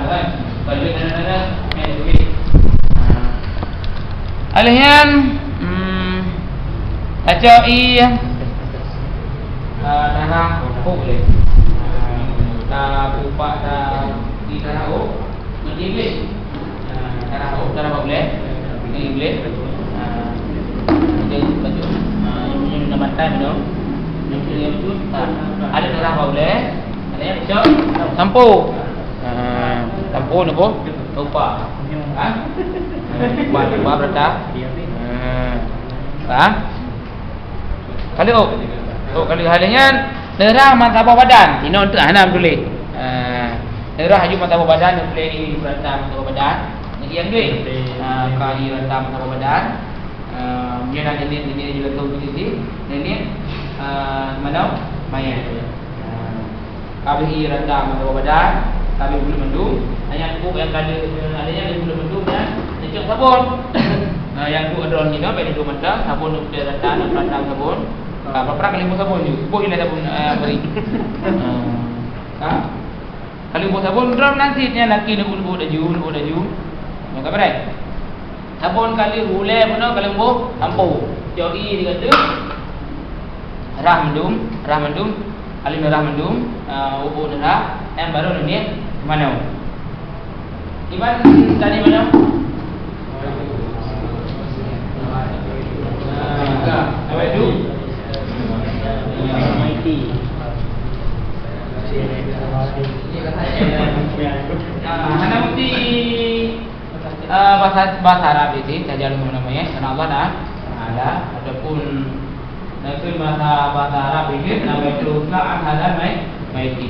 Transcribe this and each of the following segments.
kan. Kalau nana main duit. Alihan acai darah boleh. Ta pupa ta di darah Iblis. Darah boleh. Iblis. Jadi baju. Ini nama time tu. Ini tu. Ada darah boleh. Ada yang cok. Sampo. Sampo ni po. Lupa. Lupa berapa? Kalau halnya darah martabak badan. Ini untuk anak boleh. Darah haju martabak badan boleh di berata martabak badan. Yang duit kali rentam martabak badan. Dia nak ini juga tahu sini. Ini mana mayat. Kali rentam martabak badan, kali bulu mendung. Yang tu yang kali adanya bulu mendung dan cecok sabun. Yang tu ada ni nak beli 2 mata sabun untuk rentam sabun. Berapa kali buat sabun tu? Buat ini sabun beri. Kali buat sabun drum nanti nya laki nak buat daju. Maka berai. Sabun kali hule pun kali buat sampo. Joi dia kata rah mendum, kali rah mendum, ubu darah, yang baru ni mana? Iban tadi mana? Apa itu? Hana mesti bahasa Arab ini saja namanya. Karena Allah dah ada ataupun nakul bahasa Arab ini nama itu Islam ada maiti.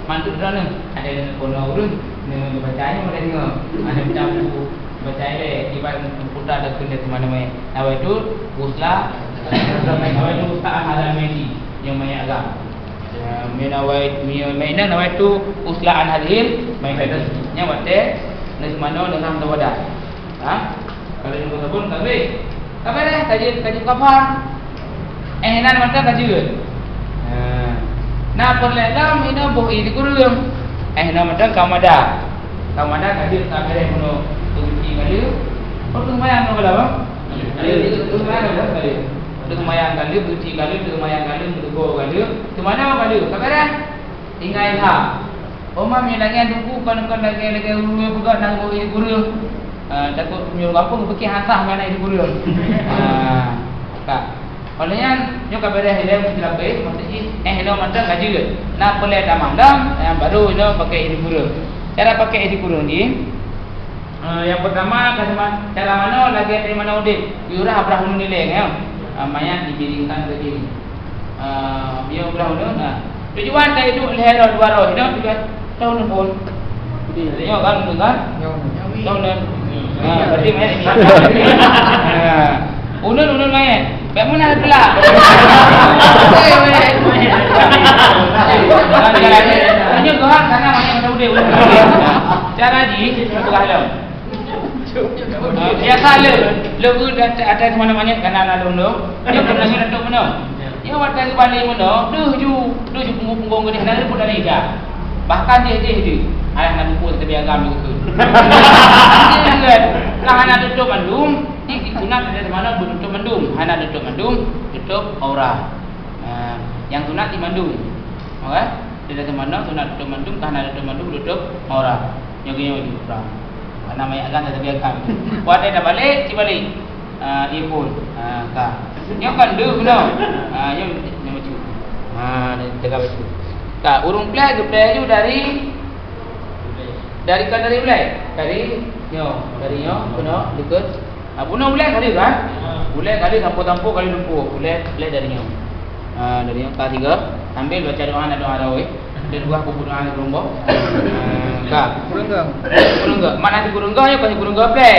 Mantuk dah ni ada kono urus ni bacanya boleh tengok. Ada campur baca ele tiba putra ada kena ke mana-mana. Nama itu usla nama itu Ustaz ada maiti yang banyak agak. Mainan nama itu uslaan hadil mainan nya wate nasi mano dengan tawadah. Kalau yang sabun tak boleh. Apa dah kaji kafar. Nan macam kaji. Nak perlelam ini bohi di kurung. Nan macam kamada kaji tak boleh puno tujuh kali. Perlu mayang berapa lama? Itu mayang kali. Itu mayang kali, tujuh kali, itu mayang kali, itu dua kali. Itu mana kali? Tak ada. Tinggal ha. Omam yang lagi tunggu kan lagi ulu buka nang bohi di kurung. Takut punya kampung pergi hasah mana di kurung. Kak. Olehnya nyo kabare hele mesti lape mesti hello macam gaji ke. Nak boleh dah mandam yang baru ini pakai di kurung. Cara pakai di kurung ni yang pertama cara mana lagi dari mana udip. Yura abrah unu nilai ya. Mayat dibiringkan ke kiri. Dia abrah unu nah. Tujuan saya itu leher dua roh ini tujuan tahun pun. Dia kan dengar? Tahun. Berarti mayat ini. Unun mayat. Baik mana pula? Hanya Tuhan sana mayat ada udah. Cara ji berhalau. Biasa lu ada ke mana-mana kana lalu. Dia pernah ngeretuk mana? Dia watai balik mana? Duh punggung gede nak pun dah lega. Bahkan dia. Ayah nak pun tapi agam juga. Lah anak tutup mandum, ni sunat dari mana tutup mandum. Anak tutup mandum, tutup aurah. Yang sunat di mandum. Okey? Dari mana sunat tutup mandum, anak tutup mandum tutup aurah. Yang gini aurah. Nama yang agam tapi agam. Buat dia dah balik, balik. Dia pun ka. Yang kan deu benar. Yang macam. Dia jaga betul. Ka urung play tu dari belai dari nyo puno dekat puno belai kali kan boleh kali tampo kali lumpuh boleh dari nyo dari yang ketiga ambil baca doa raweh dan dua aku doa rombo kurang enggak mana di kurang enggak kasi kurang enggak belai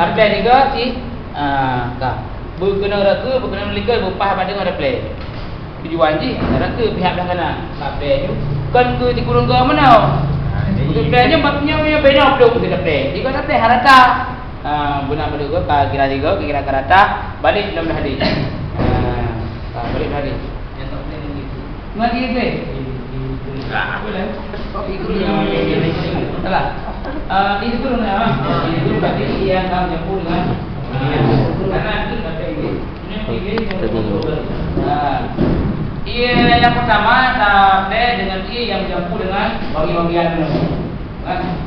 tapi juga si berkena raka berkena melika berpah pada dengan play tujuan ji raka pihak belakang sampai tu kan ke di kurang enggak mana Sebenarnya maknanya beda pula kita dapat. Jika dapat harata, guna pada gua kira karata balik dalam hadis. Balik hadis. Yang tak boleh begitu. Ngerti ke? Tak boleh. Salah. Ini guru nama. Ini guru berarti yang kamu campur dengan karena itu kata ini. Ia yang pertama sampai dengan I yang campur dengan bagi-bagian kan?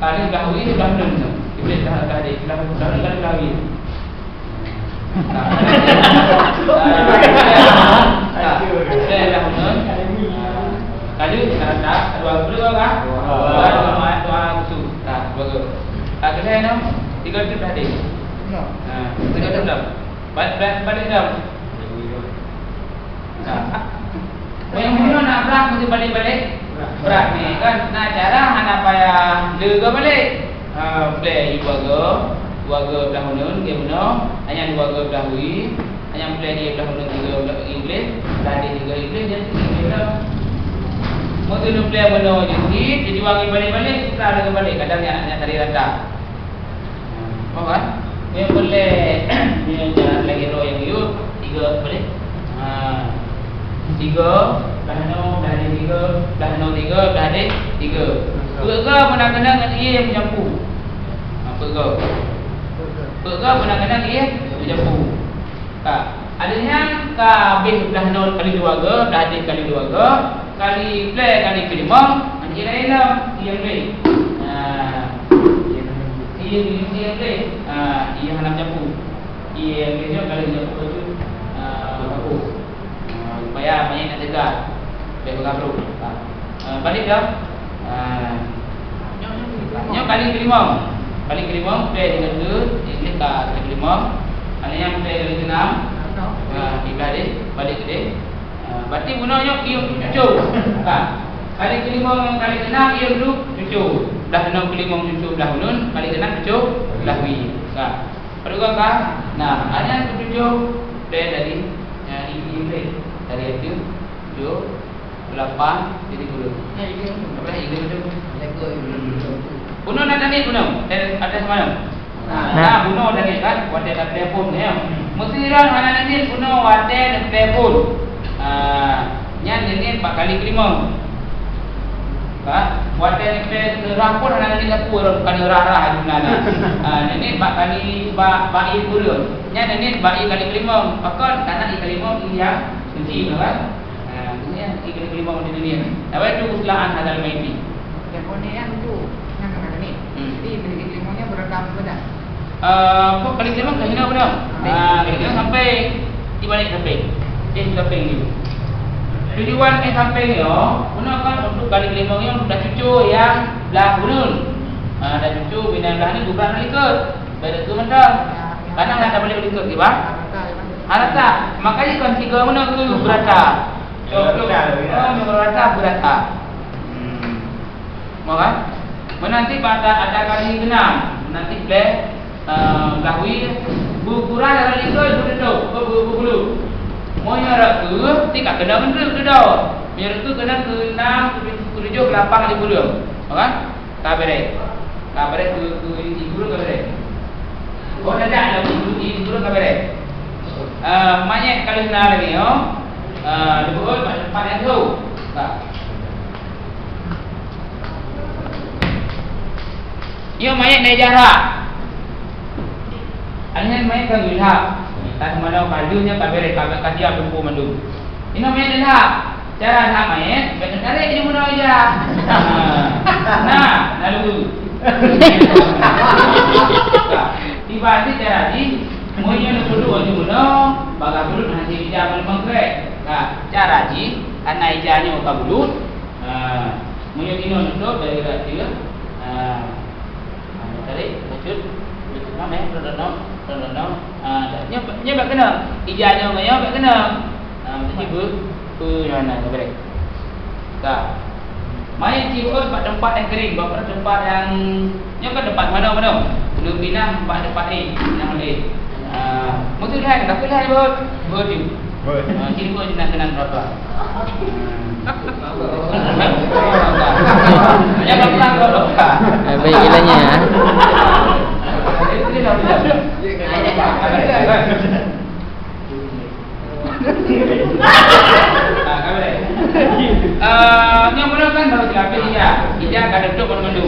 Tadi dahului sudah menun. Iblis dah tadi dah dahului. Kali tak dua puluh kan? Dua usul. Tak bagus. Kita ni tiga tu dah ada. Tiga tu dah. Balik dah. Yang mana nak berak mesti balik-balik. Berak ni kan nak cara anak payah lega balik. Play ibaga, waga belahunun ke mana? Hanya waga belahui. Hanya play dia belahunun tiga Inggeris, dah ada tiga Inggeris jadi tiga. Mesti nu play mana jadi wangi balik-balik, kita lega balik. Kadang dia anaknya tadi rata. Apa kan? Yang boleh dia jalan lagi roh yang you tiga boleh. Tiga, dah ada tiga, dah ada tiga. Pega pernah kena dengan ia yang mencampur. Pega pernah kena ia mencampur. Tak. Adanya ka habis dah 0 kali 2 ke, dah ada kali 2 ke, kali play kali kelima, nanti lain yang play. Ia play. Ia hendak campur. Ia play kali campur tu aku. Supaya banyak nak tegak. Baik bergabung. Balik dah. Yang kali kelima. Kali kelima play dengan tu, ini kali kelima. Ada yang play kali keenam. Ibadih balik ke dia. Berarti gunanya ia cucu. Kali kelima dengan kali keenam ia duduk cucu. Dah 6 kelima cucu dah hunun, kali keenam cucu dah wi. Perlu kan? Nah, ada yang cucu play dari ini play. Dari itu 7 8 jadi 10. Apa ini betul? Bunuh nak tadi bunuh. Ada semalam. Nah, bunuh tadi kan wadah dan telefon ya. Mesti orang mana nanti bunuh wadah dan telefon. Nyan ini 4 kali kelima. Wadah dan telefon pun nanti tak pun bukan rah-rah gimana. Ini 4 kali bayi puluh. Nyan ini bayi kali kelima. Maka karena kali kelima yang kunci kan. Ini kali kelima di dunia. Apa itu uslahan hadal maiti. Telefonnya yang tu yang mana ni? Jadi kali kelimanya berekam benar. Kok kali kelima dah hina benar. Kali kelima sampai di balik sampai. Sampai ni. Tujuan sampai ni guna kan untuk kali kelima ni dah cucu yang belah bunun. Dah cucu bina belah ni bukan kali ke. Beda tu macam. Kadang nak boleh beli ke tiba. Harata. Makanya kan tiga mana tu berata. Berata berata. Kan? Menanti pada ada kali keenam, nanti play lahwi bukuran kali ke itu bulu. Monya rak ke tidak kena benda tu dah. Biar tu kena ke 6 ke 7 ke 8 kali bulu. Kan? Kabere tu guru kabere. Oh ada ada guru kabere. Banyak kali kena lagi dua empat yang tu. Tak. Ia mayat dari jarak. Alnya mayat kan wilhak. Tak mana kajunya kabere kadia bumbu mandu. Ini mayat dah. Cara nak mayat, betul tarik dia muna aja. Nah, lalu. Tiba di cara di moynya nak dulu aja muna, baga dulu nanti dia mengkrek. Cara ji anak ijanya muka bulut. Moynya ini nak dari dia. Tarik, lanjut. Mana rendah. Nya bak kena. Ijanya maya bak kena. Mesti mana boleh. Tak. Mai cium tempat yang kering, bapak tempat yang nya kan tempat mana? Belum pindah tempat ni. Pindah ni. Mesti lihat, tapi lihat buat tu. Sini pun nak kenal berapa. Ya belakang berapa? Baik gilanya ya. Ini dah boleh. Yang mana kan baru diambil ya. Sejak ada duduk mandu.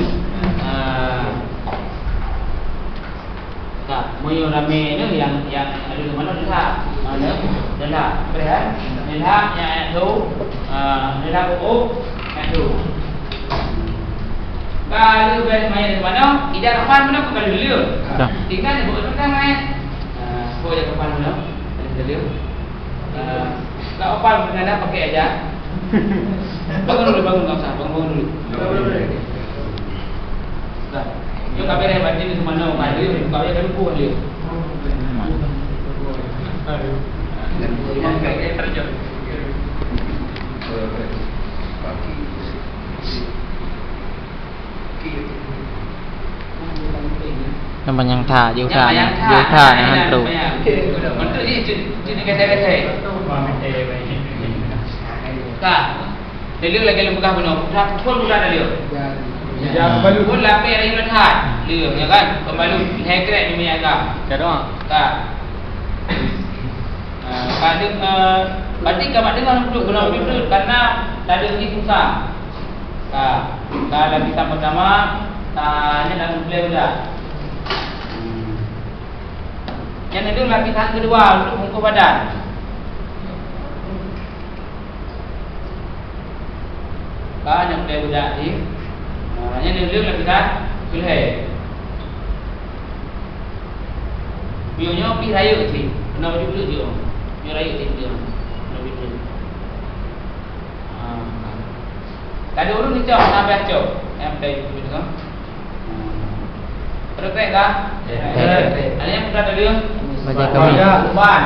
Tak, moyo rame tu yang ada di mana dah. Mana? Dah. Betul? Dah yang tu dah yang tu. Kalau main di mana? Tidak kapan mana pun kalau dulu. Tinggal di bawah tu main. Boleh kapan mana? Dulu. Kalau kapan pun ada pakai aja. Bangun dulu, tak usah. Bangun dulu. Dah. Yo kami dah baca di mana mana dia, kau yang lupa dia. Kayak terjun. Nampak yang tha, you tha ni hantu. Hantu ni jadi kata-kata. Kak, dia lagi lembah benar. Pun bukan dia. Ya, pun lapis ada yang hat. Dia, ya kan? Kembali hackret ni agak. Cadang. Tak. Berarti kamu dengar duduk benar duduk karena tadi ni susah. Kalau kita pertama tanya dalam beliau dah. Yang itu lapisan kedua untuk muka badan. Kan yang beliau dah ni. Yang itu lapisan kulai. Bionya pi raya tu. Kenapa dulu dia? Bio raya tu dia. Kenapa dulu? Tadi orang ni cakap sampai acok. Yang dah itu kan. Perfect kah? Ada yang sudah tadi? Baca kami. Ban.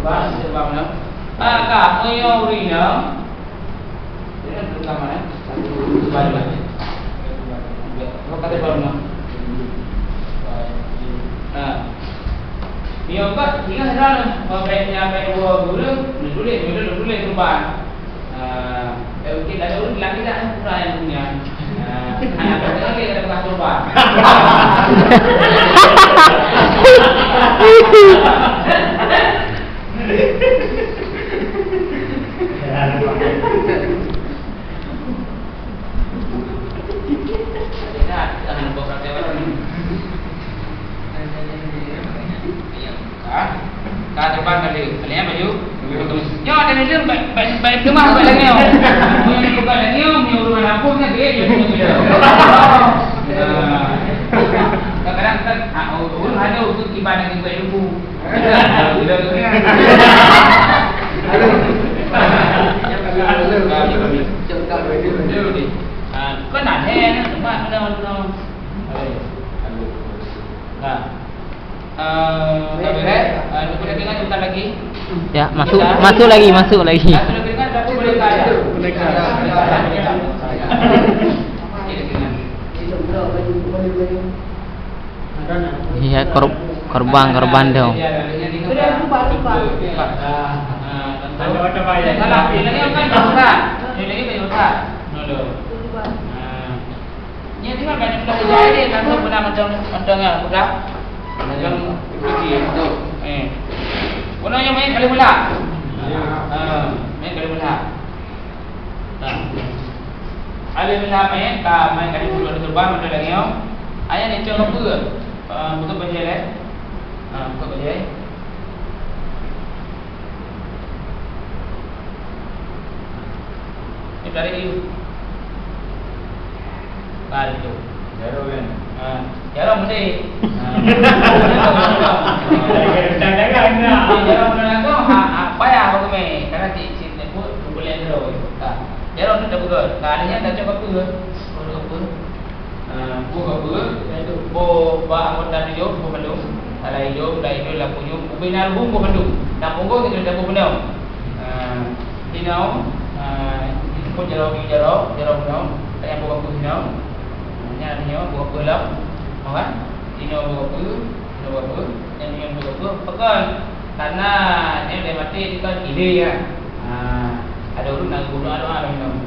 Ban sebab mana? Kak, moyo urina. Ini tentang mana? Ban lagi. Apa kata ban? Dia kat tinggal dalam baiknya baik dua guru, tulis ban. Okey, ada orang lagi tak pura yang punya. Anak kata lagi ada bekas ban. Jangan lupa praktek ni. Kah terbang kali. Kali yang baju. Yo ada ni dia baik kemah baik lagi. Mo yang buka lagi, mo urang lampu kan dia yo dia. Kadang-kadang urang ada untuk ibadah dengan baik lupu. Sudah tu ni. Có nản he nữa, đúng không? Đâu. Tapi boleh dengar sebentar lagi. Ya, masuk lagi. Masuk lagi dengar tapi boleh kaya. Boleh kaya. Iya, korban tu. Sudah lupa. Ada bayar. Salah, ini kan Ustaz. Ini kan Ustaz. Ni tinggal banyak sudah jadi kan tu pernah macam sudah. Macam pergi tu. Gunanya main kali bola. Main kali bola. Ada bola main kali bola terbang ada lagi yo. Ayah ni cakap apa? Bukan bajai leh. Bukan bajai. Ini dari you. Kali tu. Jaro kan. Jaro mesti. Jangan nak. Jaro mana tu? Apa ya aku me? Karena si pun boleh jaro. Jaro tu dah bukan. Kalinya dah cakap apa? Buka apa? Itu ba anggota dia bukan belum. Kalau hidup dah itu lah punya. Benar bukan belum. Nak punggung kita dah bukan. Dinau. Pun jaro belum. Yang bukan pun dinau. Dia buat apa lah? Okey. Dia buat apa? Yang dia buat apa? Pekan. Karena dia mati kan ide ya. Ada orang nak guna doa lah minum.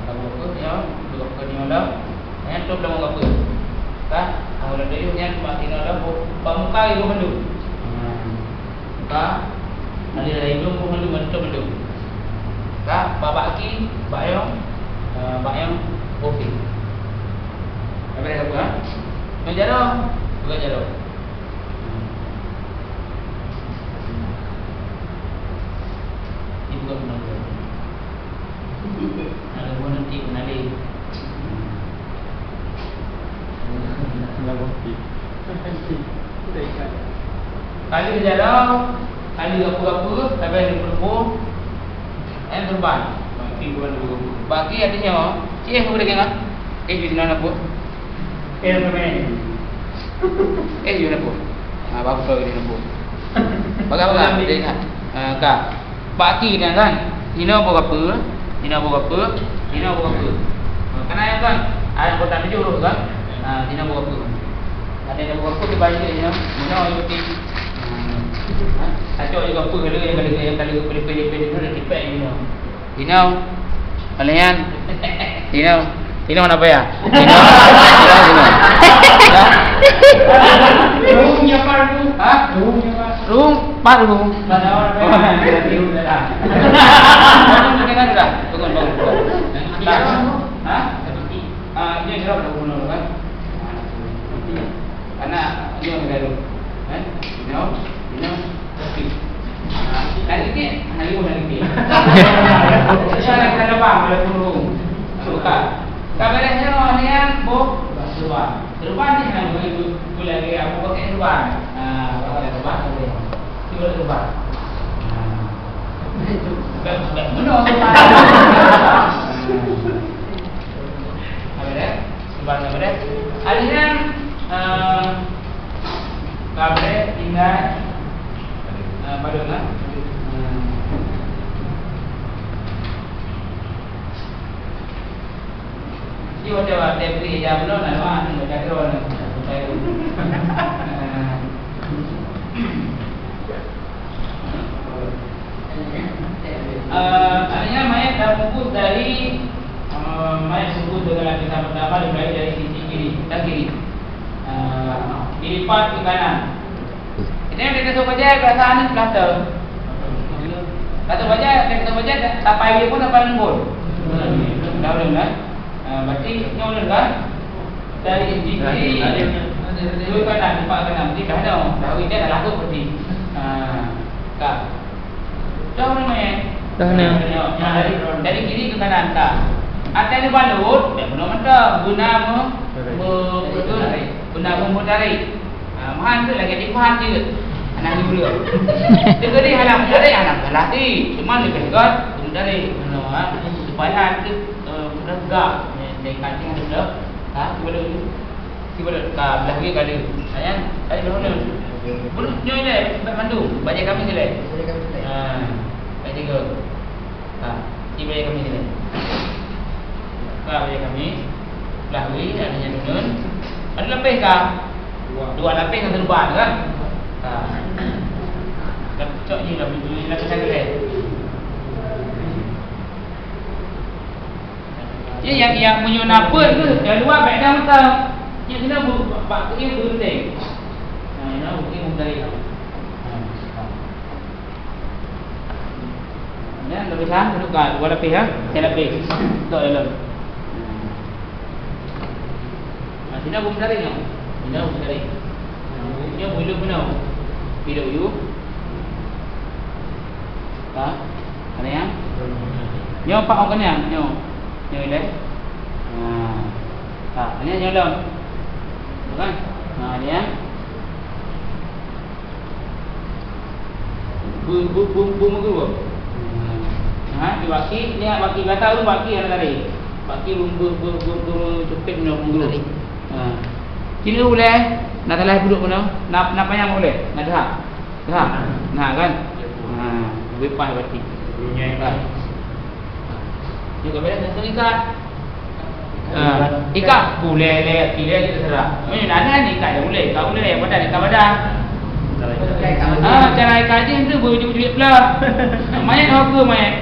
Kalau apa dia buat apa dia dah. Yang tu belum apa. Kah? Awak dia yang mati dah muka ibu mandu. Kah? Ada ibu mandu. Kah? Babak ki, bayang. Okey. Apa dia apa? Bukan jarum. Bukan jarum. Ini bukan benar. Ada pun nanti kenali. Kali jarum, kali apa-apa, sampai dia berpuluh, terbang. Bagi artinya, cik apa dia kena? Di sana apa? Apa ni? Di mana apa? Bagus kalau di mana? Bagaimana? Dia ingat. Kak, bagi dia kan? Ini apa apa? Ini apa apa? Ini apa apa? Karena yang kan, ada kota tujuh orang kan? Ini apa apa? Ada yang apa di balik ni? Mana yang putih? Acok juga apa kalau yang kali pilih-pilih tu dah tipe ini. Ini, kalian, ini mana apa ya? Room apa tu? Room, part room. Mana orang apa? Kita tiru dah. Mana kita dah? Tunggu. Dia cerita dah bunuh kan? Karena dia orang baru, kan? Okey. Lagi ni, lagi. Saya nak kena bang, boleh turun. Suka. Kabarnya orang ni yang serban. Serban ni yang boleh lagi aku pakai serban. Pakai serban boleh. Cuba serban. Benar serban. Serban kabarnya. Alihnya kabarnya tinggal pada mana? Dia ada beri jam belum nak mana nak cakap orang. Artinya mayat dah bungkus dari mayat bungkus dengan lapisan pertama dimulai dari sisi kiri, dilipat ke kanan. Ini kita suruh baca perasaan ni belakang. Kata baca, kita baca tapai dia pun tapai lembut. Dah boleh kan? Berarti nyolong kan? Dari sisi kiri, dua kanan, empat kanan. Jadi dah ada. Dah dia dah laku seperti. Tak. Dah boleh main. Dah ni. Dari kiri ke kanan tak. Atas ni balut, dia benar mentah. Guna memutarik. Mahan tu lagi dipahat je. Anak ni pula. Dia kena halang mencari anak salah ni. Cuma dia kena mencari. Supaya tu sudah tegak. Dia kancing ada sudah. Boleh tu. Boleh. Belah kiri kali. Sayang. Tadi belum ni. Boleh nyoy dia. Sebab mandu. Baca kami sila. Baca ke. Ini baca kami sila. Baca kami. Belah kiri. Adanya nun. Ada lebih kah? Dua lapis yang serban kan? Cok ni dah bunyi lapis lagi leh. Jadi yang menyunapun tu yang luar baik dah masa. Yang kena buat ke berhenti. Ini bukti mudari. Ya, lapisan dudukkan dua lapis ya. Saya lapis. Tok dalam. Sini aku mudari ni. Ini aku cari. Ini bulu benar. Bila bulu? Tak? Ada yang? Nyo pak orang yang? Nyo ile. Tak, ini nyo dalam. Bukan? Ada yang? Bum ke? Di baki, ni baki kata lu baki yang tadi. Baki bum cepet benar bum. Kini boleh nak telah duduk mana? Nak payang boleh? Nak dah? Dah? Nah kan? Lebih pas berarti. Ni kau boleh satu ikat. Ikat boleh pilih kita serah. Mana ada ni ikat boleh. Kau boleh badan ikat badan. Cara ikat je tu boleh pula. Mayat apa mayat?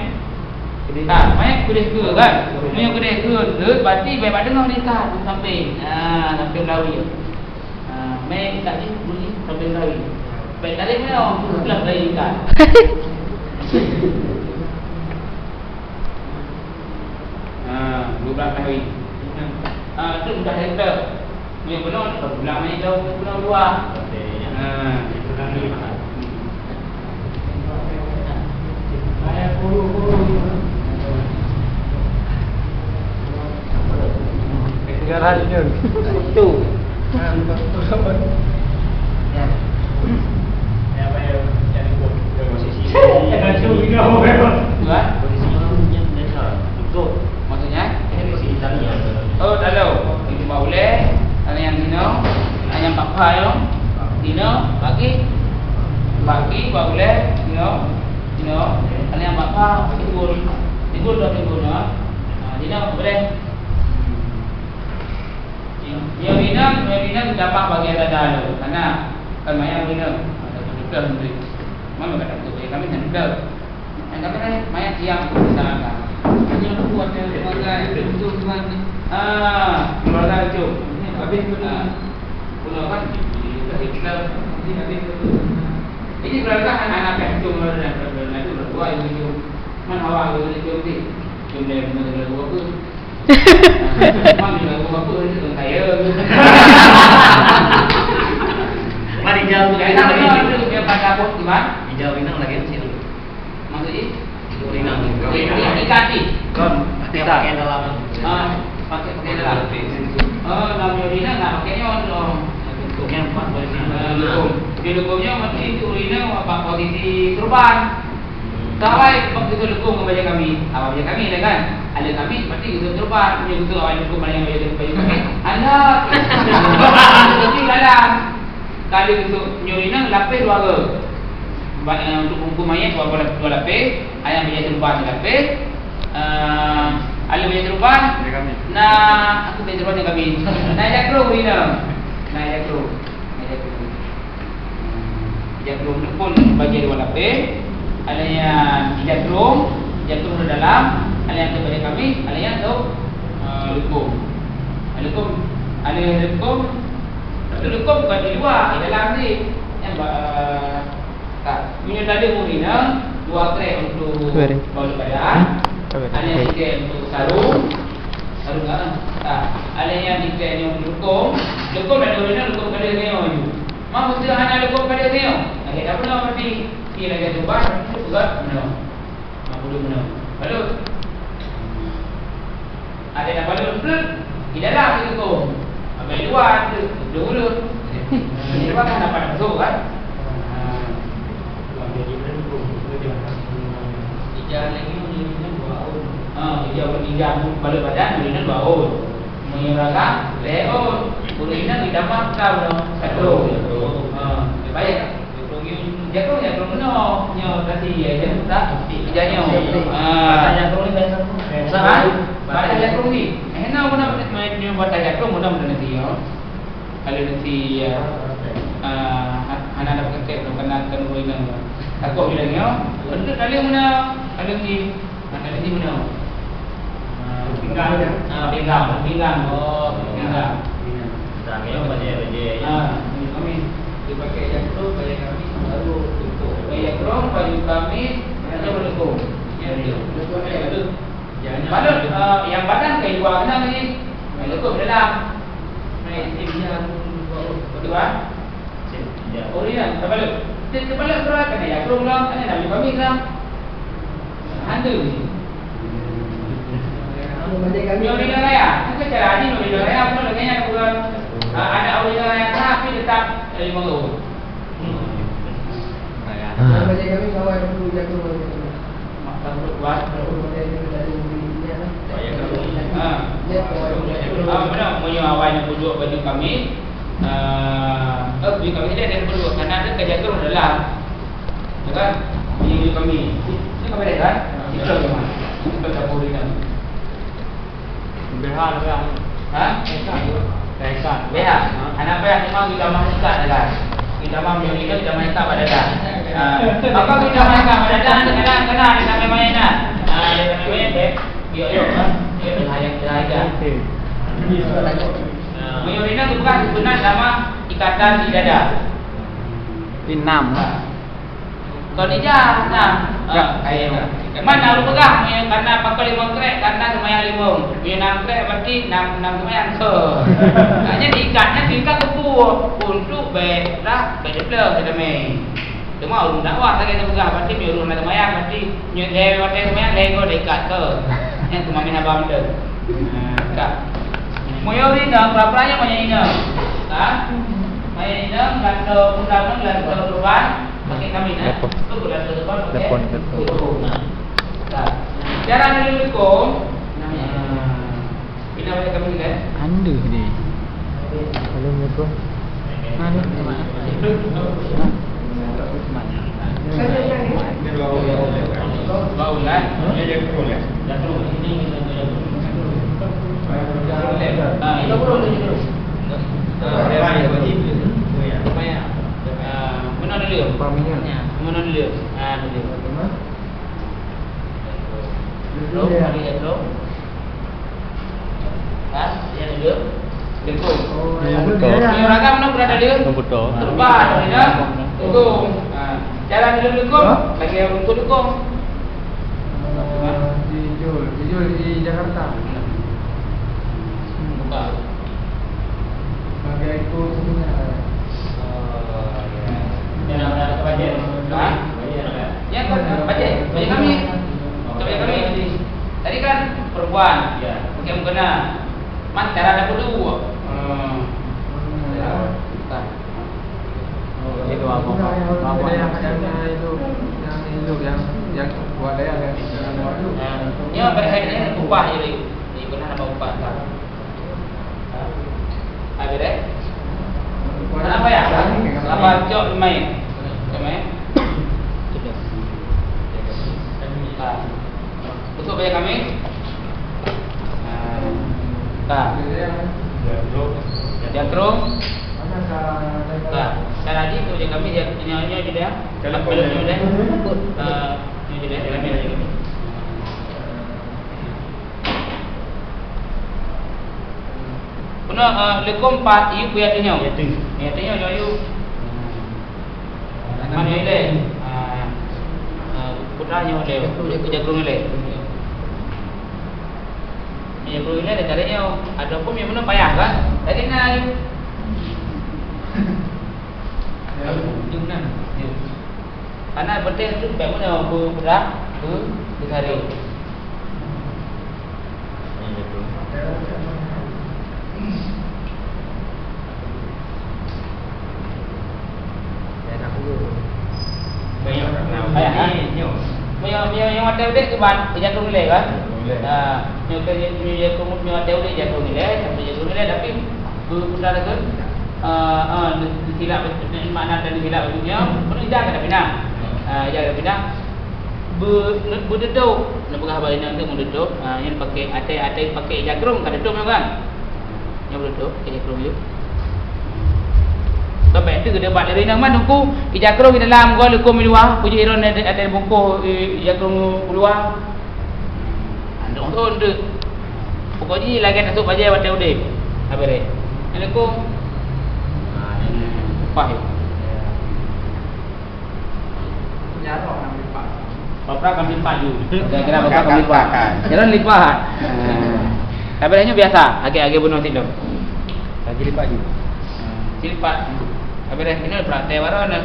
Mayat kudes ke kan? Mayat kudes ke tu berarti baik badan kau ikat sampai sampai Melawi. Mayat ikat je boleh sampai Melawi. Baik tarik mana pula dari ikat. Dua belas Melawi. Itu mudah center. Yang benar pulang main jauh pulang luar. Pulang ni mahal. Saya guru. Sekarang je. Itu. Ya. Yang bayar jadi posisi. Jangan cuci kau berapa. Tuan. Posisinya macam netral. Betul. Maksudnya? Posisi talinya. Oh, dalau. Itu boleh. Ada yang dino, ada yang papa yo. Dino, bagi boleh. Dino. Ada yang papa timbul dah timbul no. Dino boleh. Dino dapat bagi ada dalau. Karena kan maya dino. Ada betul nanti. Mana kata tu kami handle. Yang kami ni maya siang misalkan. Hanya nak buat sebagai bentuk tuan ni. Keluarga itu. Habis pulau kan kita ini keluarga anak-anak itu dan itu berdua itu mana awak itu ni kemudian mengenai dua pun mana dua pun itu saya Mari jauh lagi. itu dia pada bos di mana Hijau rinang lagi sih dulu. maksudnya Rinang. dikasih Kon pakai dalam. pakai dalam namanya urina nggak pakainya on Bentuknya 4 posisi. Di lukungnya masih itu urina apa posisi turban. Kawai waktu itu lukung kebaca kami, apa baca kami ada kan? Ada kami seperti itu turban, punya itu awal lukung mana yang baca kami. Anda, jadi dalam kali itu urina lapis dua ke. Untuk hukum mayat dua lapis, ayam baca turban lapis. Ada baca turban. Nah, aku baca turban kami. Naik jakro urina. Naik jakro pun bagi dua lapis. Ada yang jakro di dalam, ada yang kepada kami, ada yang tu lukum. Lukum bukan di luar, di dalam ni. Yang tak punya tadi urina dua tray untuk bau badan. Ada yang tiga untuk sarung kan? Ada yang tiga yang lukum dan urina lukum pada neo tu. Mak mesti hanya lukum pada neo. Lagi tak pernah mesti dia lagi tumbang juga neo. Mak perlu neo. Lalu ada yang baru di dalam itu lukum. Ambil luar tu dulu. Di luar kan dapat masuk kan? Jalan lagi urina 2 on. Dia bertiga balik badan urina 2 on. Menyerahkan leon urina tidak makan satu. Baik. Jakro benar. Nyo tadi aja tak janyo. Jakro ni biasa. Sahaja. Pada jakro ni. Enak guna main buat jakro mudah nanti yo. Kalau nanti anak dapat kek kena urina. Aku bilangnya, untuk kali mana ada ni mana? Pinggang. Pinggang. Oh, pinggang. Tangan baje. Kami dipakai jakro bagi kami baru untuk. Jakro bagi kami hanya berlukung. Ya, berlukung ada. Jangan. Yang badan ke luar kena ni. Berlukung dalam. Mai dia berdua. Oh iya, terbalut. Terbalut berat kan ya. Jakro ulang kan nak kami kan. Handle ni. Urina raya, itu cara ni urina raya pun laganya bukan ada urina raya tapi tetap 5 tahun. Baca kami kawan dulu jago Makan buat. Benar, punya awalnya pujuk baju kami. Baju kami dia ada berdua karena ada kejatur dalam. Kan? Baju kami. Ini kami ada kan? Kita cuma. Kita campur urina. BH lah. BH. Anak BH memang kita masukkan dalam. Kita mau urina kita masukkan pada dalam. Apa kita masukkan pada dalam kena kita mainan. Kita main deh. Yo kan. Dia hayang. Urina itu bukan sebenarnya sama ikatan di dada. Di 6. Kalau dia nah, kayaknya Mana lu pegang? Karena pakai 5 krek, karena semayang 5. Punya 6 krek berarti 6 semayang ke. Hanya diikatnya diikat kuku untuk belah belah sedemi. Cuma urung dakwah tak kita pegang berarti dia urung nak semayang berarti nyek waktu semayang lego diikat ke. Yang cuma mina bam tu. Tak. Moyo ni dah berapa-berapa moyo ni dah. Ha? Moyo ni dah kata undang-undang dan ketentuan pakai kami nah. Tu bulan ketentuan pakai. Cara menuliskom bina boleh kami lihat. Anda ni. Assalamualaikum. Mana? Bau lah. Dia kurang ya. Dah kurang ini kita Itu kurang tu. Ramai bagi tu. Ya. Mana dulu? Mana dulu? Dulu. Dulu, hari itu. Kan? Yang dulu. Tengkung. Yang ragam mana berada dia? Betul. Terbang, ya. Tengkung. Jalan dulu tengkung. Lagi untuk tengkung. Dijual di Jakarta. Buka. Bagi itu sebenarnya. Yang ada bajet. Ya, bajet. Bajet kami. Bajet kami. Tadi kan perempuan. Ya. Pakai mukena. Man cara ada dua. Itu apa? Apa Yang buat daya kan. Ni berhenti upah jadi. Ni kena nama upah tak. Ada deh. Kenapa ya? Apa cok main? Main? Betul bayar kami? Jatrum. Cara lagi tu je kami dia nyanyi je dia. Kalau nyanyi dia. Nyanyi dia kami lagi. Puno lekom pat iu puya tinyo. Ya tinyo yo yu. Mana ile? Putranya ole. Kerja kurung ile. Yang perlu ini ada caranya. Ada pun yang mana payah kan? Tadi nak jumlah. Karena penting tu baik mana berat ke hari. Payah yang ada udah ke ban jatuh nilai kan? Nyo ada udah jatuh nilai, sampai jatuh nilai tapi berusaha kan? Silap makna dan silap dunia, pun jaga dah pindah. Jaga pindah. Berduduk, nak pegah balik nak berduduk. Yang pakai atai pakai jagrum kan duduk kan? Yang berduduk pakai jagrum je. Sampai tu dia buat dari nama nunggu jagrum di dalam gua lekom di luar, puji iron ada bungkus jagrum luar. Anda on tu. Pokoknya lagi nak masuk baca baca udah. Apa dia? Assalamualaikum. Pahit. Bapak kami lipat juga. Kira bapak kami lipat kan. Jangan lipat. Tapi hanya biasa. Agak-agak bunuh tidur. Lagi lipat juga. Lipat. Apa dah? Ini praktek baru ni.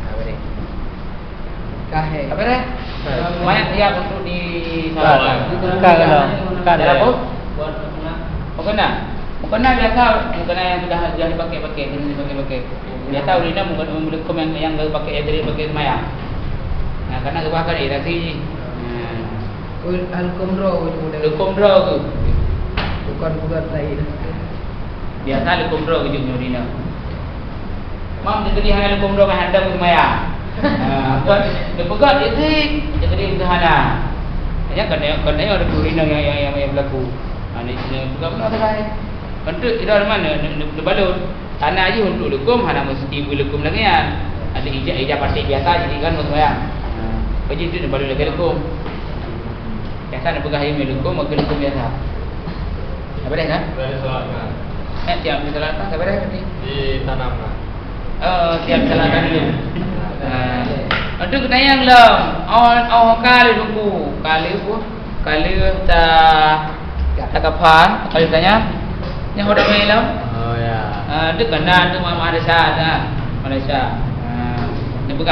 Apa dah? Kahe. Apa dah? Banyak siap untuk di salah. Kak apa? Buat mukena. Mukena biasa, mukena yang sudah dipakai-pakai, ini dipakai-pakai. Biasa urina mukena yang pakai yang dari pakai semayang. Nah, karena kebahakan irasi. Al-Kumro Al-Kumro tu. bukan buat lain. Biasa Al-Kumro ke jumlah urina. Mam dia tadi hang Al-Kumro kan hadam semayang. Dia pegat dia tadi sederhana. Hanya kena ada urina yang berlaku. Ni pegang mana tak? Untuk tidak mana nak balut. Tanah aja untuk lekum, hana mesti lekum lagi kan. Ada ijab pasti biasa jadi kan semayang. Bagi itu nak balut lagi lekum. Biasa nak pegang ayam lekum, maka lekum biasa. Apa dah kan? Boleh solat kan? Tiap misalkan apa dah ni? Di tanam kan? Tiap misalkan dulu. Untuk tayang lam, awak kali dulu, kali ta kapan, kali tanya, yang orang malam, Oh ya. itu kena tu Malaysia, Malaysia, ini bukan